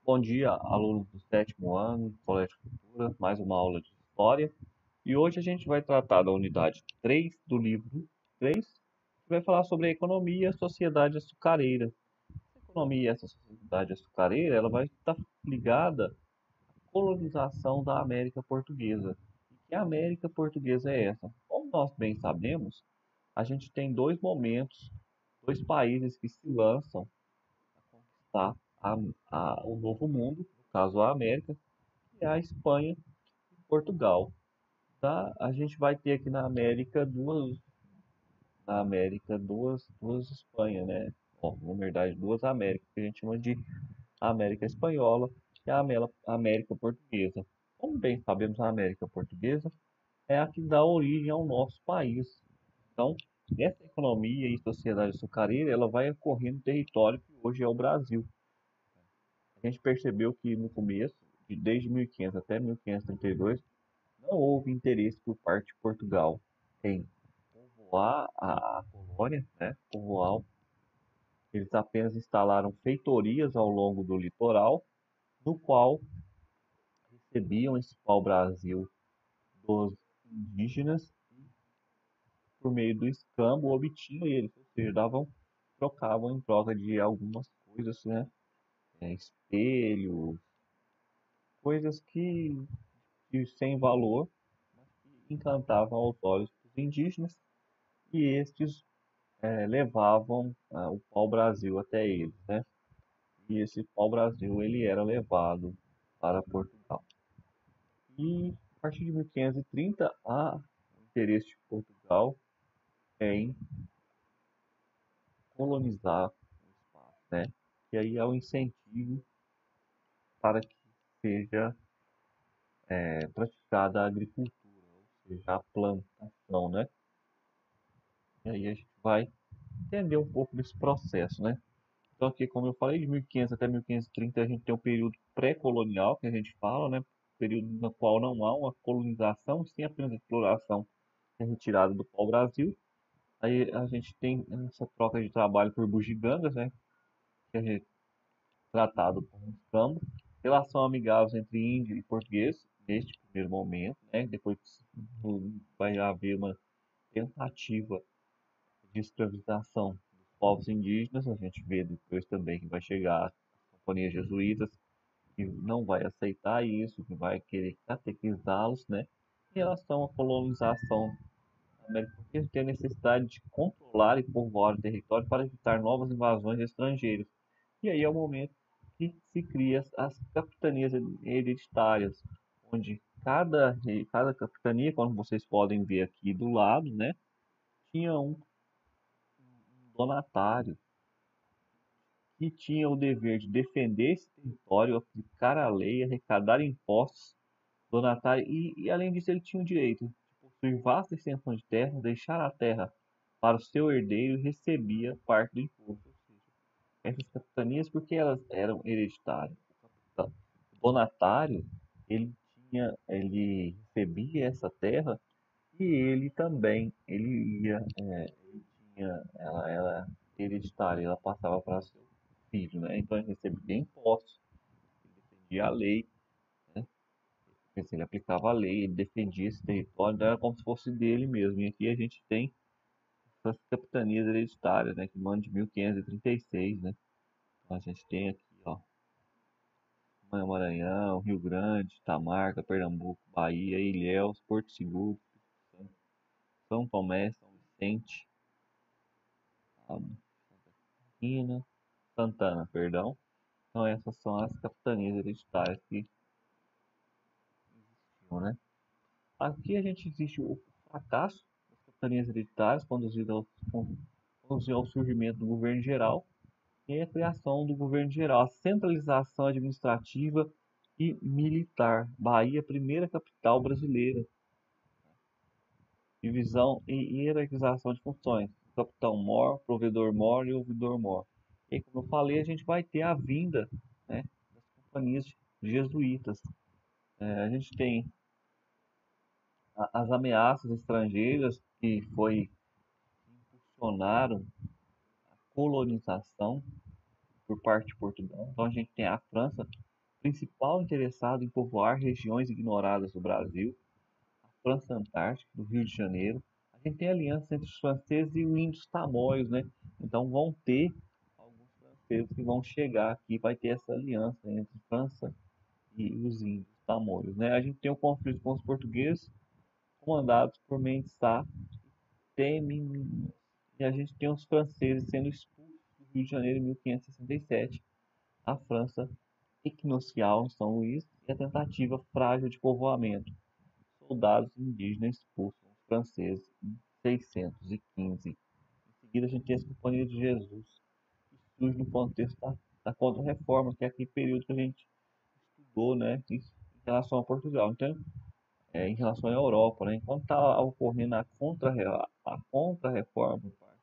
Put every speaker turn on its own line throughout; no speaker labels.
Bom dia, alunos do sétimo ano do Colégio Cultura, mais uma aula de História. E hoje a gente vai tratar da unidade 3 do livro 3, que vai falar sobre a economia e a sociedade açucareira. A economia e essa sociedade açucareira, ela vai estar ligada à colonização da América Portuguesa. E que América Portuguesa é essa? Como nós bem sabemos, a gente tem dois momentos, dois países que se lançam tá? O Novo Mundo, no caso a América, e a Espanha e Portugal. Tá? A gente vai ter aqui na América duas Espanha, né? Bom, na verdade, duas Américas, que a gente chama de América Espanhola e a América Portuguesa. Como bem sabemos, a América Portuguesa é a que dá origem ao nosso país. Então, essa economia e sociedade açucareira, ela vai ocorrer no território que hoje é o Brasil. A gente percebeu que no começo, desde 1500 até 1532, não houve interesse por parte de Portugal em povoar a colônia, né? Povoar. Eles apenas instalaram feitorias ao longo do litoral, no qual recebiam esse pau-brasil dos indígenas e, por meio do escambo, obtinham eles, ou seja, trocavam em troca de algumas coisas, né? Espelhos, coisas que sem valor, mas que encantavam aos olhos dos indígenas, e estes levavam o pau-brasil até eles, né? E esse pau-brasil ele era levado para Portugal. E a partir de 1530 há o interesse de Portugal em colonizar o espaço, né? E aí há o incentivo para que seja praticada a agricultura, ou seja, a plantação, né? E aí a gente vai entender um pouco desse processo, né? Então aqui, como eu falei, de 1500 até 1530 a gente tem um período pré-colonial, que a gente fala, né? Período no qual não há uma colonização, sim apenas exploração e retirada do pau-brasil. Aí a gente tem essa troca de trabalho por bugigangas, né? Que é tratado como um escambo. Relação amigável entre índio e português, neste primeiro momento, né? Depois vai haver uma tentativa de escravização dos povos indígenas. A gente vê depois também que vai chegar as companhias jesuítas, que não vai aceitar isso, que vai querer catequizá-los, né? Em relação à colonização da América, porque tem a necessidade de controlar e povoar o território para evitar novas invasões estrangeiras. E aí é o momento que se cria as capitanias hereditárias, onde cada capitania, como vocês podem ver aqui do lado, né, tinha um donatário que tinha o dever de defender esse território, aplicar a lei, arrecadar impostos, donatário e além disso ele tinha o direito de possuir vasta extensão de terra, deixar a terra para o seu herdeiro e recebia parte do imposto. Ou seja, essas capitanias, porque elas eram hereditárias, o donatário ele recebia essa terra e ele também ele ela era hereditária, ela passava para seu filho, né? Então ele recebia impostos, ele defendia a lei, né? Porque se ele aplicava a lei, ele defendia esse território, então era como se fosse dele mesmo. E aqui a gente tem essas capitanias hereditárias, né? Que mandam de 1536, né? Então a gente tem aqui, ó, Maranhão, Rio Grande, Itamarca, Pernambuco, Bahia, Ilhéus, Porto Seguro, São Tomé, São Vicente, Santa Santana, perdão. Então essas são as capitanias hereditárias que existiam, né? Aqui a gente existe o fracasso das capitanias hereditárias conduziu ao surgimento do governo geral e a criação do governo geral, a centralização administrativa e militar. Bahia, primeira capital brasileira. Divisão e hierarquização de funções. Capitão-mor, provedor-mor e ouvidor-mor. E como eu falei, a gente vai ter a vinda, né, das companhias jesuítas. A gente tem as ameaças estrangeiras que impulsionaram a colonização por parte de Portugal. Então a gente tem a França, principal interessado em povoar regiões ignoradas do Brasil, a França Antártica, do Rio de Janeiro. A gente tem aliança entre os franceses e os índios tamoios, né? Então vão ter alguns franceses que vão chegar aqui, vai ter essa aliança entre França e os índios tamoios, né? A gente tem o conflito com os portugueses, comandados por Mendes Sá e Temininos. E a gente tem os franceses sendo expulsos do Rio de Janeiro em 1567, a França equinocial em São Luís e a tentativa frágil de povoamento. Soldados indígenas expulsam os franceses em 615. Em seguida, a gente tem as Companhias de Jesus, que surge no contexto da Contra-Reforma, que é aquele período que a gente estudou, né, em relação a Portugal. Então, em relação à Europa, né, enquanto está ocorrendo a contra-reforma por parte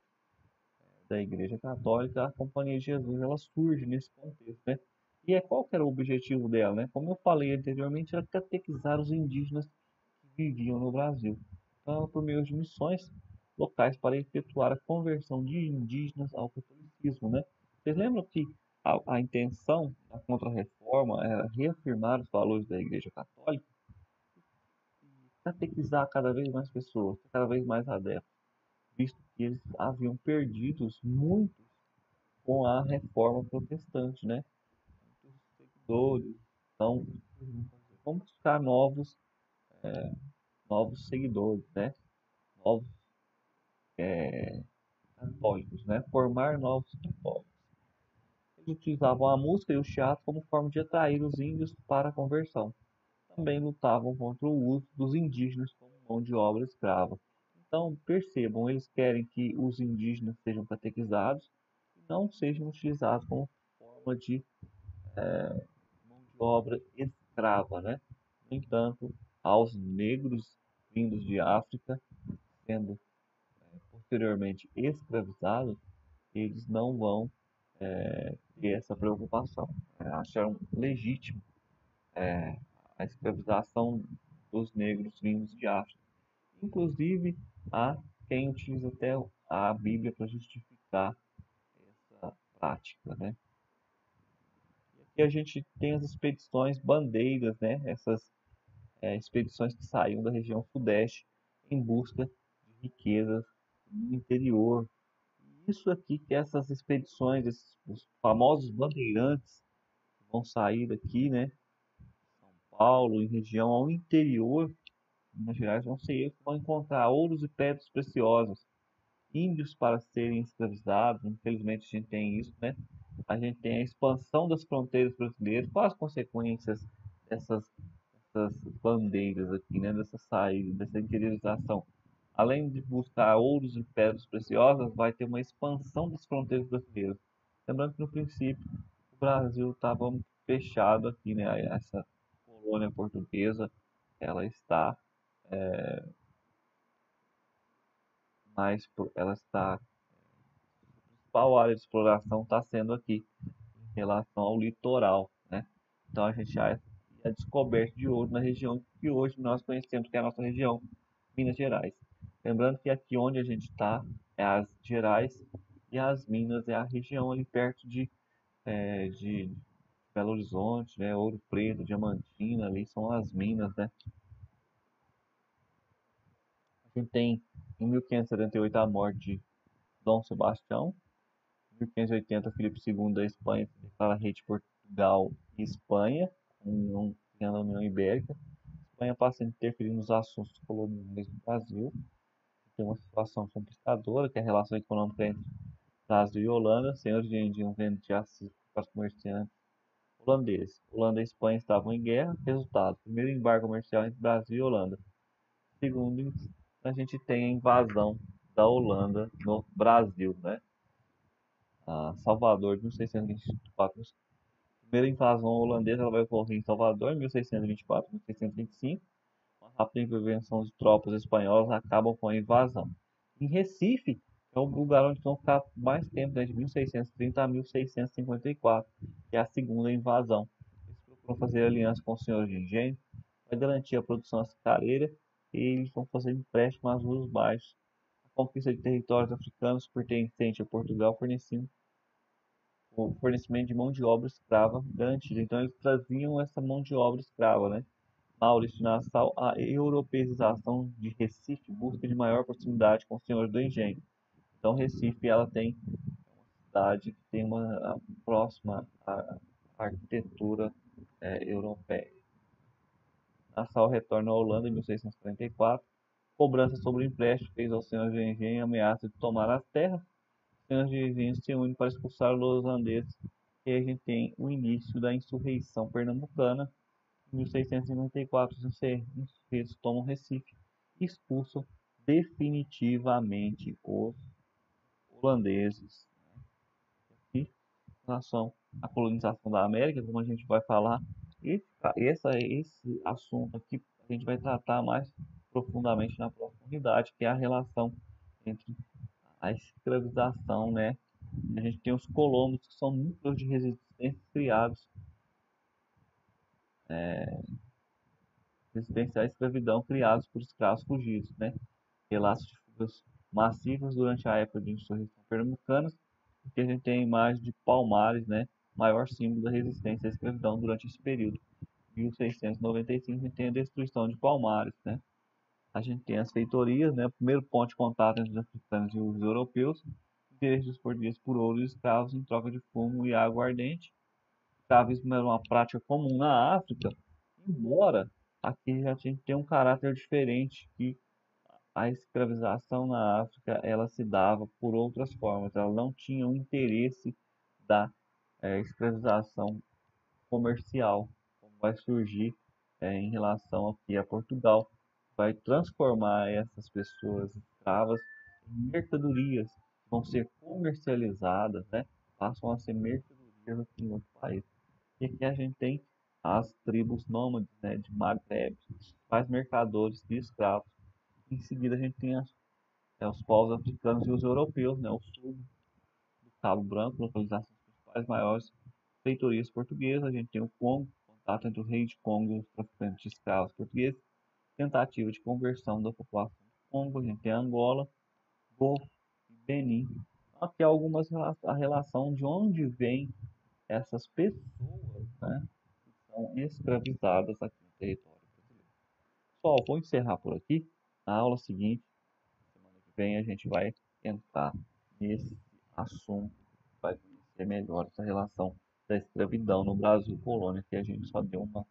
da Igreja Católica, a Companhia de Jesus ela surge nesse contexto, né? E qual que era o objetivo dela, né? Como eu falei anteriormente, era catequizar os indígenas que viviam no Brasil. Então, por meio de missões locais para efetuar a conversão de indígenas ao catolicismo, né? Vocês lembram que a intenção da Contra-Reforma era reafirmar os valores da Igreja Católica e catequizar cada vez mais pessoas, cada vez mais adeptos, visto que eles haviam perdido muitos com a Reforma Protestante, né? Muitos seguidores. Então, vamos buscar novos seguidores, né? Novos católicos, né? Formar novos católicos. Eles utilizavam a música e o teatro como forma de atrair os índios para a conversão. Também lutavam contra o uso dos indígenas como mão de obra escrava. Então, percebam, eles querem que os indígenas sejam catequizados e não sejam utilizados como forma de mão de obra escrava, né? No entanto, aos negros vindos de África, sendo posteriormente escravizados, eles não vão ter essa preocupação. Acharam legítimo a escravização dos negros vindos de África. Inclusive, há quem utiliza até a Bíblia para justificar essa prática, né? E aqui a gente tem as expedições bandeiras, né? Essas expedições que saíam da região sudeste em busca de riquezas no interior. E isso aqui que essas expedições, os famosos bandeirantes que vão sair daqui, né? São Paulo, em região ao interior de Minas Gerais, vão ser eles que vão encontrar ouros e pedras preciosas, índios para serem escravizados. Infelizmente a gente tem isso, né? A gente tem a expansão das fronteiras brasileiras, quais as consequências dessas, dessas bandeiras aqui, né? Dessa saída, dessa interiorização. Além de buscar ouros e pedras preciosas, vai ter uma expansão das fronteiras brasileiras. Lembrando que no princípio o Brasil estava fechado aqui, né? Essa colônia portuguesa, ela está ela está, a principal área de exploração está sendo aqui em relação ao litoral, né? Então a gente já é descoberto de ouro na região que hoje nós conhecemos, que é a nossa região, Minas Gerais. Lembrando que aqui onde a gente está é as Gerais e as Minas é a região ali perto de Belo Horizonte, né? Ouro Preto, Diamantina, ali são as Minas, né? A gente tem em 1578 a morte de Dom Sebastião. Em 1580, Filipe II da Espanha se declara rei de Portugal e Espanha, criando a União Ibérica. A Espanha passa a interferir nos assuntos coloniais do Brasil. Tem uma situação complicadora, que é a relação econômica entre Brasil e Holanda. Senhores de Endiam vende de Assis para os comerciantes holandeses. Holanda e Espanha estavam em guerra. Resultado: primeiro embargo comercial entre Brasil e Holanda. Segundo, a gente tem a invasão da Holanda no Brasil, né? Salvador, de 1624. A primeira invasão holandesa ela vai ocorrer em Salvador, em 1624 1625. Uma rápida intervenção de tropas espanholas acabam com a invasão. Em Recife, é o lugar onde vão ficar mais tempo, né, de 1630 a 1654, que é a segunda invasão. Eles procuram fazer aliança com os senhores de engenho para garantir a produção açucareira e eles vão fazer empréstimo às juros baixos. A conquista de territórios africanos pertencentes a Portugal forneciam o fornecimento de mão de obra escrava garantida. Então eles traziam essa mão de obra escrava, né? Maurício Nassau, a europeização de Recife busca de maior proximidade com os senhores do engenho. Então Recife ela tem uma cidade que tem uma próxima à arquitetura europeia. Nassau retorna à Holanda em 1644. Cobrança sobre o empréstimo fez ao senhor de engenho ameaça de tomar as terras. Os senhores de engenho se unem para expulsar os holandeses. E a gente tem o início da insurreição pernambucana. Em 1694, os insurreitos tomam Recife e expulsam definitivamente os holandeses. E em relação à colonização da América, como a gente vai falar, esse assunto aqui a gente vai tratar mais profundamente na próxima unidade, que é a relação entre a escravização, né? A gente tem os colonos, que são núcleos de resistência criados, resistência à escravidão criados por escravos fugidos, né? Relatos de fugas massivas durante a época de insurreição pernambucana, que a gente tem a imagem de Palmares, né? Maior símbolo da resistência à escravidão durante esse período. Em 1695 a gente tem a destruição de Palmares, né? A gente tem as feitorias, né? O primeiro ponto de contato entre os africanos e os europeus, interesse dos portugueses por ouro e escravos em troca de fumo e água ardente. O escravismo era uma prática comum na África, embora aqui a gente tem um caráter diferente, que a escravização na África ela se dava por outras formas, ela não tinha o interesse da escravização comercial, como vai surgir em relação aqui a Portugal, vai transformar essas pessoas escravas em mercadorias que vão ser comercializadas, né? Passam a ser mercadorias aqui no outro país. E aqui a gente tem as tribos nômades, né, de Maghreb, principais mercadores de escravos. Em seguida a gente tem os povos africanos e os europeus, né, o sul do Cabo Branco, localização dos principais maiores feitorias portuguesas. A gente tem o Congo, contato entre o rei de Congo e os traficantes de escravos portugueses, tentativa de conversão da população do Congo. A gente tem Angola, Golfo e Benin. Aqui algumas a relação de onde vêm essas pessoas, né, que são escravizadas aqui no território brasileiro. Pessoal, vou encerrar por aqui. Na aula seguinte, semana que vem, a gente vai entrar nesse assunto, vai conhecer melhor essa relação da escravidão no Brasil colônia, que a gente só deu uma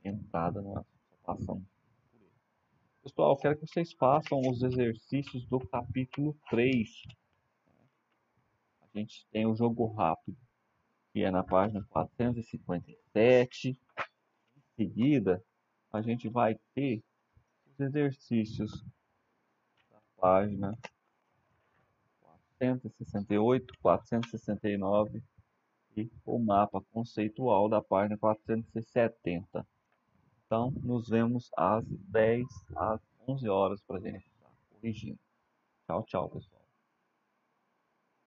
entrada no assunto, só passamos por ele. Pessoal, quero que vocês façam os exercícios do capítulo 3. A gente tem o jogo rápido, que é na página 457. Em seguida, a gente vai ter os exercícios da página 468, 469 e o mapa conceitual da página 470. Então, nos vemos às 10 às 11 horas para a gente estar corrigindo. Tchau, tchau, pessoal.